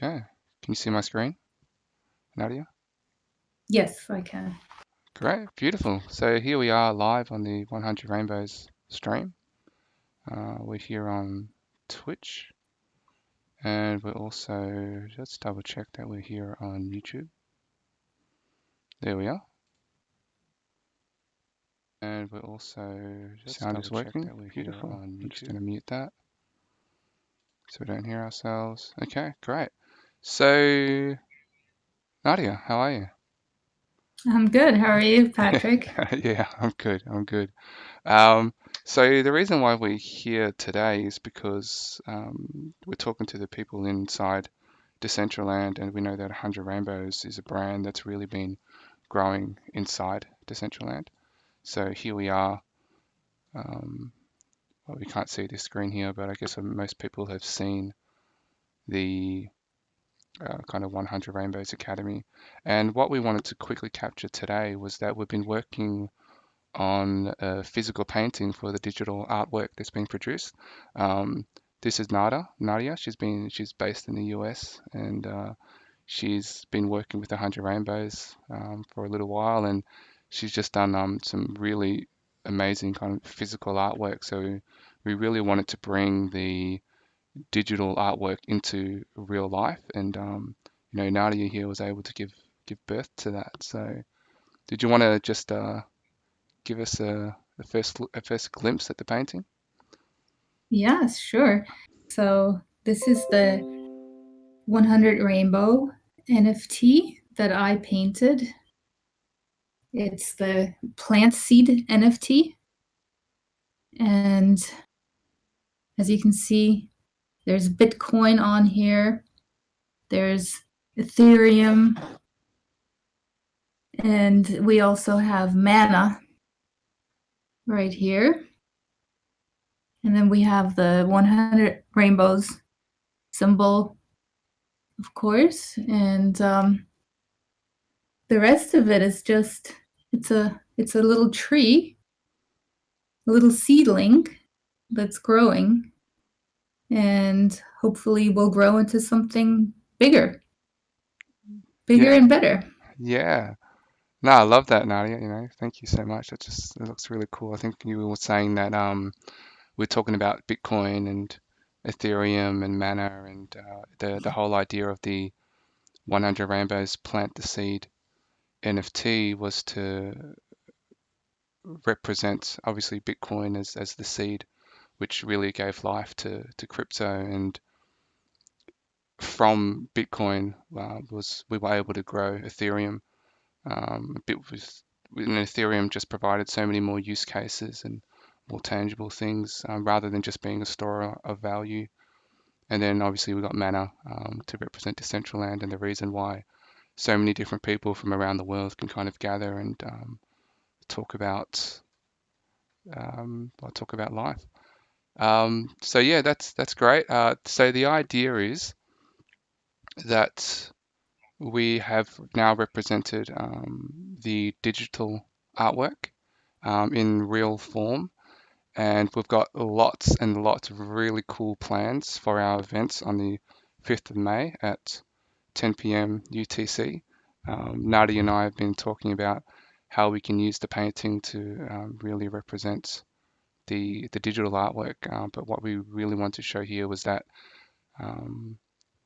Okay. Can you see my screen, Nadia? Yes, I can. Great, beautiful. So here we are live on the 100 Rainbows stream. We're here on Twitch, and we're also, let's double check that we're here on YouTube. There we are. And we're also, sound is working. Beautiful. I'm just going to mute that so we don't hear ourselves. Okay, great. So, Nadia, how are you? I'm good. How are you, Patrick? Yeah, I'm good. I'm good. Um, so the reason why we're here today is because we're talking to the people inside Decentraland, and we know that 100 Rainbows is a brand that's really been growing inside Decentraland. So here we are. Well, we can't see this screen here, but I guess most people have seen the kind of 100 Rainbows Academy. And what we wanted to quickly capture today was that we've been working on a physical painting for the digital artwork that's been produced. Um, this is Nadia. She's based in the US, and she's been working with 100 Rainbows for a little while, and she's just done some really amazing kind of physical artwork. So we really wanted to bring the digital artwork into real life, and Nadia here was able to give birth to that. So did you want to just give us a first glimpse at the painting? Yes, sure. So this is the 100 Rainbow NFT that I painted. It's the plant seed NFT. And as you can see, there's Bitcoin on here. There's Ethereum. And we also have mana right here. And then we have the 100 rainbows symbol, of course. And the rest of it is just it's a little tree, a little seedling that's growing, and hopefully will grow into something bigger Yeah, and better. yeah. No, I love that, Nadia. Thank you so much. It looks really cool. I think you were saying that we're talking about Bitcoin and Ethereum and Mana and the whole idea of the 100 Rainbows Plant the Seed NFT was to represent obviously Bitcoin as the seed, which really gave life to crypto. And from Bitcoin was we were able to grow Ethereum. A bit with and Ethereum just provided so many more use cases and more tangible things rather than just being a store of value. And then obviously we got Mana to represent Decentraland, and the reason why so many different people from around the world can kind of gather and talk about talk about life. So yeah, that's great. So the idea is that we have now represented the digital artwork in real form, and we've got lots and lots of really cool plans for our events on the 5th of May at 10 p.m. UTC. Nadia and I have been talking about how we can use the painting to really represent the digital artwork. But what we really want to show here was that um,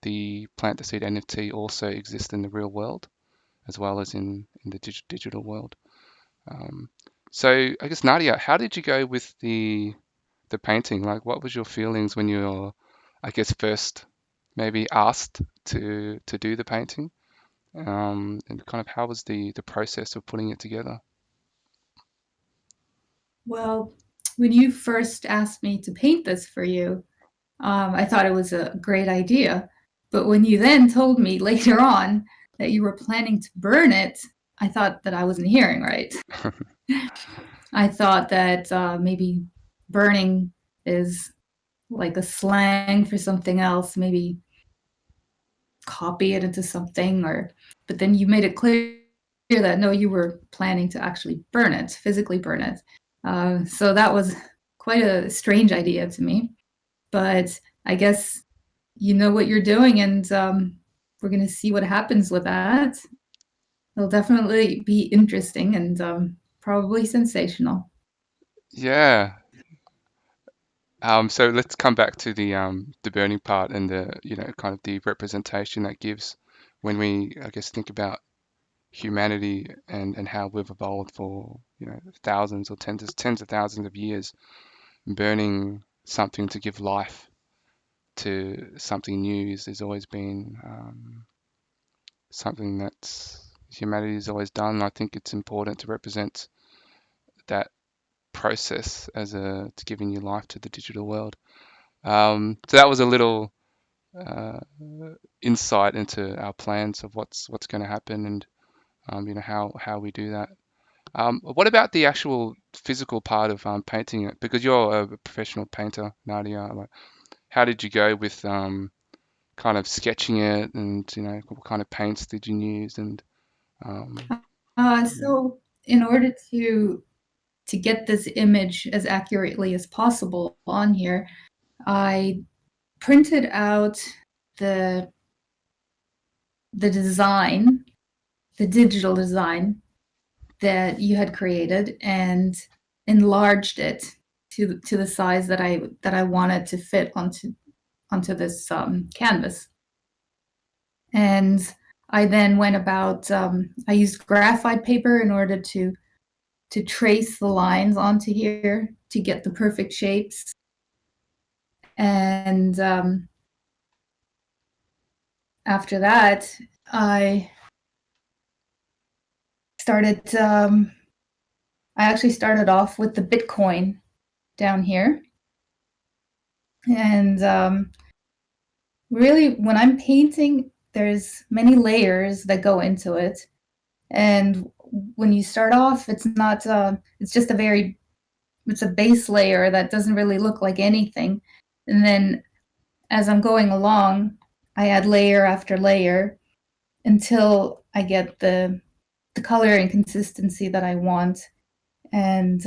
the Plant the Seed NFT also exists in the real world as well as in the digital world. Um, so I guess Nadia, how did you go with the painting? Like, what was your feelings when you were, I guess, first maybe asked to do the painting? And kind of how was the process of putting it together? Well, when you first asked me to paint this for you, I thought it was a great idea. But when you then told me later on that you were planning to burn it, I thought that I wasn't hearing right. I thought that maybe burning is like a slang for something else, maybe copy it into something, or but then you made it clear that no, you were planning to actually burn it, physically burn it. So that was quite a strange idea to me. But I guess you know what you're doing, and we're going to see what happens with that. It'll definitely be interesting and probably sensational. Yeah. So let's come back to the burning part and the kind of the representation that gives when we, I guess, think about humanity and how we've evolved for thousands or tens of thousands of years, burning something to give life to something new has always been something that humanity has always done. And I think it's important to represent that process as to giving new life to the digital world. So that was a little uh, insight into our plans of what's going to happen and how we do that. What about the actual physical part of painting it? Because you're a professional painter, Nadia. Like, how did you go with kind of sketching it, and what kind of paints did you use? And um, yeah. So in order to get this image as accurately as possible on here, I printed out the design, the digital design that you had created, and enlarged it to the size that I wanted to fit onto this canvas. And I then went about. I used graphite paper in order to trace the lines onto here to get the perfect shapes. And after that, I started. I actually started off with the Bitcoin down here, and really, when I'm painting, there's many layers that go into it, and when you start off, it's not. It's just it's a base layer that doesn't really look like anything, and then as I'm going along, I add layer after layer until I get the color and consistency that I want. And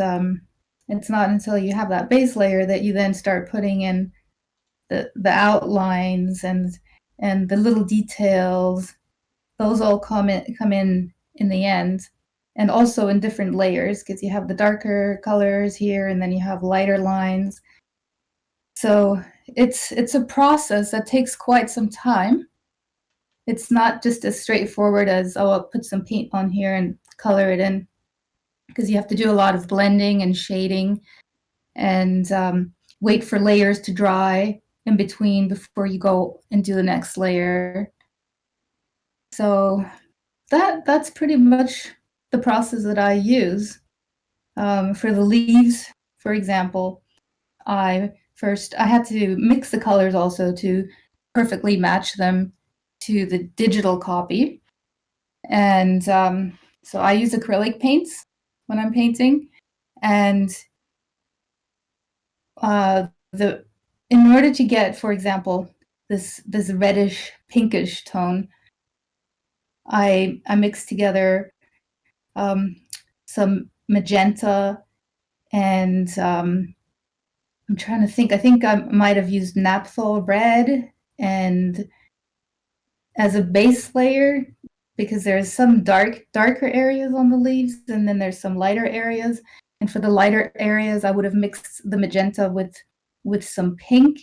it's not until you have that base layer that you then start putting in the outlines and the little details. Those all come in the end, and also in different layers because you have the darker colors here, and then you have lighter lines. So it's a process that takes quite some time. It's not just as straightforward as, oh, I'll put some paint on here and color it in, because you have to do a lot of blending and shading and wait for layers to dry in between before you go and do the next layer. So that's pretty much the process that I use. For the leaves, for example, I had to mix the colors also to perfectly match them to the digital copy. And so I use acrylic paints when I'm painting. And the in order to get, for example, this reddish pinkish tone, I mix together some magenta and I'm trying to think. I think I might have used naphthol red and as a base layer, because there's some darker areas on the leaves and then there's some lighter areas. And for the lighter areas, I would have mixed the magenta with some pink,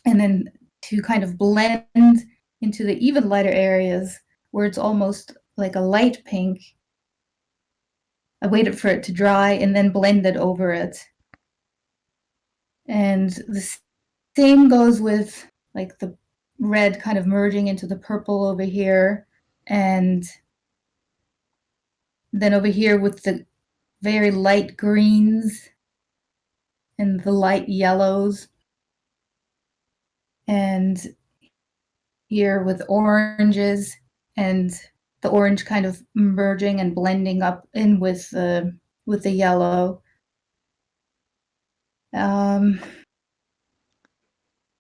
and then to kind of blend into the even lighter areas where it's almost like a light pink, I waited for it to dry and then blended over it. And the same goes with like the red kind of merging into the purple over here, and then over here with the very light greens and the light yellows, and here with oranges and the orange kind of merging and blending up in with the yellow.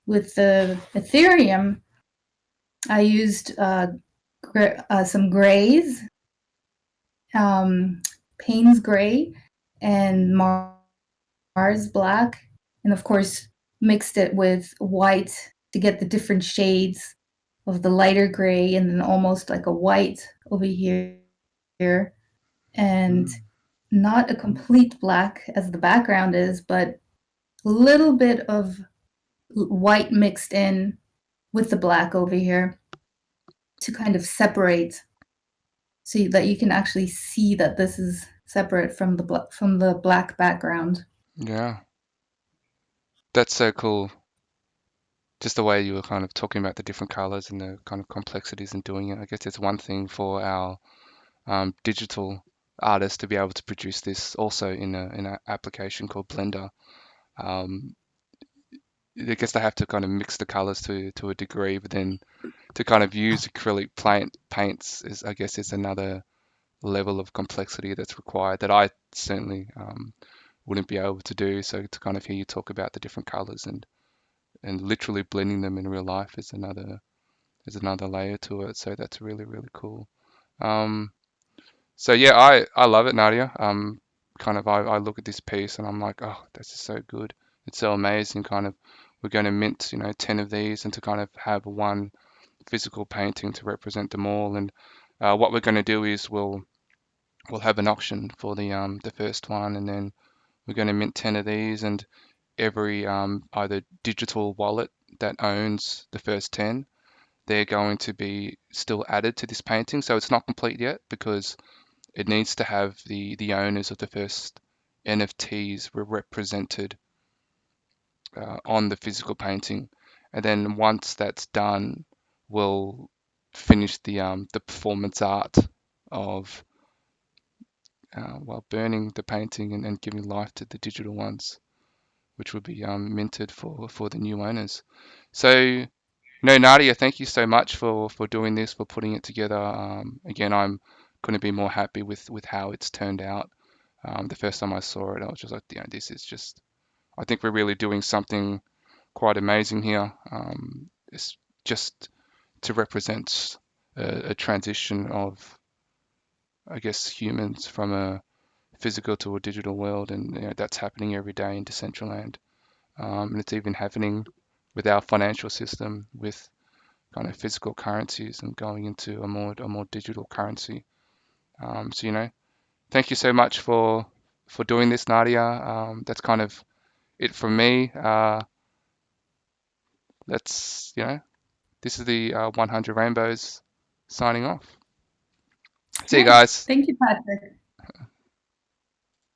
With the Ethereum, I used some grays, Payne's gray, and Mars black, and of course mixed it with white to get the different shades of the lighter gray and then almost like a white over here, and Mm. not a complete black as the background is, but a little bit of white mixed in with the black over here to kind of separate so that you can actually see that this is separate from the black background. Yeah, that's so cool. Just the way you were kind of talking about the different colors and the kind of complexities in doing it. I guess it's one thing for our digital artists to be able to produce this also in an application called Blender. Um, I guess they have to kind of mix the colors to a degree, but then to kind of use acrylic paints is, I guess, is another level of complexity that's required that I certainly wouldn't be able to do. So to kind of hear you talk about the different colors and literally blending them in real life is another layer to it. So that's really, really cool. Um, so yeah, I love it, Nadia. Kind of I look at this piece and I'm like, oh, this is so good. It's so amazing. Kind of we're going to mint, 10 of these and to kind of have one physical painting to represent them all. And what we're going to do is we'll have an auction for the first one, and then we're going to mint 10 of these, and every either digital wallet that owns the first 10, they're going to be still added to this painting. So it's not complete yet because it needs to have the owners of the first NFTs were represented on the physical painting, and then once that's done, we'll finish the performance art of while burning the painting and giving life to the digital ones, which will be minted for the new owners. So, no, Nadia, thank you so much for doing this, for putting it together. Again, I'm couldn't be more happy with how it's turned out. The first time I saw it, I was just like, this is just. I think we're really doing something quite amazing here. It's just to represent a transition of, I guess, humans from a physical to a digital world, and that's happening every day in Decentraland. And it's even happening with our financial system, with kind of physical currencies and going into a more digital currency. So thank you so much for doing this, Nadia. That's kind of it from me. Let's this is the 100 Rainbows signing off. See you Nice. guys. Thank you, Patrick.